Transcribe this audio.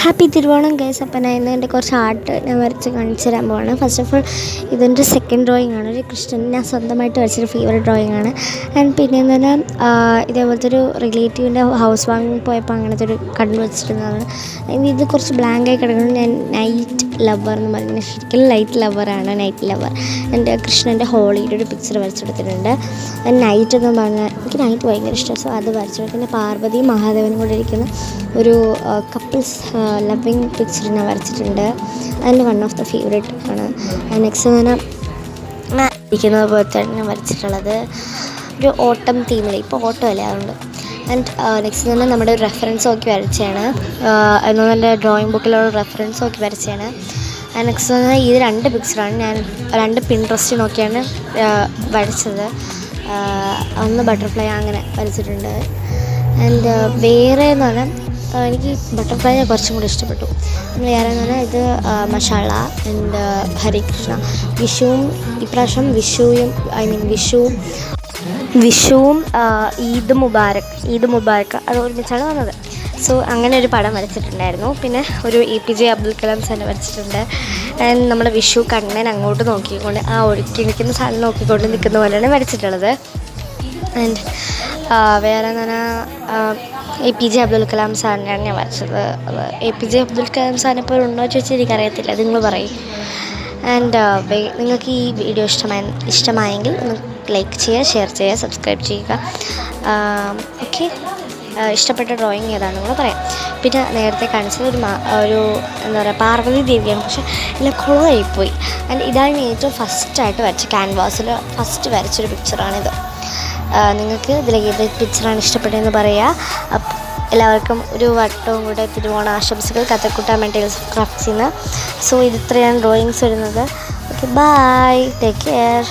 Happy Thiruvonam guys. അപ്പം ഞാൻ ഇന്ന് എൻ്റെ കുറച്ച് ആർട്ട് ഞാൻ വരച്ച് കാണിച്ചു തരാൻ പോവാണ്. ഫസ്റ്റ് ഓഫ് ഓൾ ഇതെൻ്റെ സെക്കൻഡ് ഡ്രോയിങ് ആണ്. ഒരു കൃഷ്ണൻ ഞാൻ സ്വന്തമായിട്ട് വരച്ചൊരു ഫേവറേറ്റ് ഡ്രോയിങ് ആണ്. ആൻഡ് പിന്നെയെന്ന് പറഞ്ഞാൽ ഇതേപോലത്തെ ഒരു റിലേറ്റീവിൻ്റെ ഹൗസ് വാമിങ് പോയപ്പോൾ അങ്ങനത്തെ ഒരു കണ്ടു വച്ചിരുന്നതാണ്. ഇത് കുറച്ച് ബ്ലാങ്കായി കിടക്കുന്നത്. ഞാൻ നൈറ്റ് ലവർ എന്ന് പറയുന്നത് ശരിക്കും ലൈറ്റ് ലവറാണ്. നൈറ്റ് ലവർ എൻ്റെ കൃഷ്ണൻ്റെ ഹോളിയുടെ ഒരു പിക്ചർ വരച്ചെടുത്തിട്ടുണ്ട്. നൈറ്റ് എന്ന് പറഞ്ഞാൽ എനിക്ക് നൈറ്റ് ഭയങ്കര ഇഷ്ടമാണ്. സോ അത് വരച്ചെടുത്ത് പിന്നെ പാർവതിയും മഹാദേവനും കൂടെ ഇരിക്കുന്ന ഒരു കപ്പിൾസ് ലവിങ് പിക്ചർ ഞാൻ വരച്ചിട്ടുണ്ട്. അതിൻ്റെ വൺ ഓഫ് ദ ഫേവറേറ്റ് ആണ്. നെക്സ്റ്റ് എന്ന് പറഞ്ഞാൽ ഇരിക്കുന്നത് പോലെ തന്നെ വരച്ചിട്ടുള്ളത് ഒരു ഓട്ടം തീമിൽ. ഇപ്പോൾ ഓട്ടം അല്ലേ, അതുകൊണ്ട്. ആൻഡ് നെക്സ്റ്റ് എന്ന് പറഞ്ഞാൽ നമ്മുടെ ഒരു റെഫറൻസ് നോക്കി വരച്ചതാണ്. എന്നാൽ എൻ്റെ ഡ്രോയിങ് ബുക്കിലുള്ള റെഫറൻസ് നോക്കി വരച്ചതാണ്. ആൻഡ് നെക്സ്റ്റ് എന്ന് പറഞ്ഞാൽ ഇത് 2 പിക്ചറാണ്. ഞാൻ 2 പിൻട്രസ്റ്റ് നോക്കിയാണ് വരച്ചത്. ഒന്ന് ബട്ടർഫ്ലൈ അങ്ങനെ വരച്ചിട്ടുണ്ട്. ആൻഡ് വേറെ എന്ന് പറഞ്ഞാൽ എനിക്ക് ബട്ടർഫ്ലൈനെ കുറച്ചും കൂടി ഇഷ്ടപ്പെട്ടു. വേറെ എന്ന് പറഞ്ഞാൽ ഇത് മഷാള ആൻഡ് ഹരികൃഷ്ണ. ഇപ്രാവശ്യം വിഷുവും ഈദ് മുബാരക്ക് അത് ഒരുമിച്ചാണ് വന്നത്. സോ അങ്ങനെ ഒരു പടം വരച്ചിട്ടുണ്ടായിരുന്നു. പിന്നെ ഒരു APJ അബ്ദുൽ കലാം സാറിനെ വരച്ചിട്ടുണ്ട്. ആൻഡ് നമ്മുടെ വിഷു കണ്ണൻ അങ്ങോട്ട് നോക്കിക്കൊണ്ട് ആ ഒഴുക്കി നിൽക്കുന്ന സാധനം നോക്കിക്കൊണ്ട് നിൽക്കുന്ന പോലെയാണ് വരച്ചിട്ടുള്ളത്. ആൻഡ് വേറെ എന്ന് പറഞ്ഞാൽ APJ അബ്ദുൽ കലാം സാറിനെയാണ് ഞാൻ വരച്ചത്. APJ അബ്ദുൽ കലാം സാറിനെ ഇപ്പോൾ ഉണ്ടോ ചോദിച്ചാൽ എനിക്കറിയത്തില്ല, അത് നിങ്ങൾ പറയും. ആൻഡ് നിങ്ങൾക്ക് ഈ വീഡിയോ ഇഷ്ടമായെങ്കിൽ ഒന്ന് ലൈക്ക് ചെയ്യുക, ഷെയർ ചെയ്യുക, സബ്സ്ക്രൈബ് ചെയ്യുക. ഓക്കെ, ഇഷ്ടപ്പെട്ട ഡ്രോയിങ് ഏതാണ് നിങ്ങൾ പറയാം. പിന്നെ നേരത്തെ കാണിച്ചത് ഒരു എന്താ പറയുക പാർവതി ദേവിയാണ്, പക്ഷേ എല്ലാം കുളമായിപ്പോയി. ആൻഡ് ഇതാണ് ഏറ്റവും ഫസ്റ്റായിട്ട് വരച്ച ക്യാൻവാസിൽ ഫസ്റ്റ് വരച്ചൊരു പിക്ചറാണിത്. നിങ്ങൾക്ക് ഇതിലേക്ക് ഏത് പിക്ചറാണ് ഇഷ്ടപ്പെട്ടതെന്ന് പറയുക. എല്ലാവർക്കും ഒരു വട്ടവും കൂടെ തിരുവോണ ആശംസകൾ. കഥക്കുട്ട മെറ്റീരിയൽസ് ഓഫ് ക്രാഫ്റ്റ്സിൽ നിന്ന്. സോ ഇത് ഇത്രയാണ് ഡ്രോയിങ്സ് വരുന്നത്. Okay, bye, take care.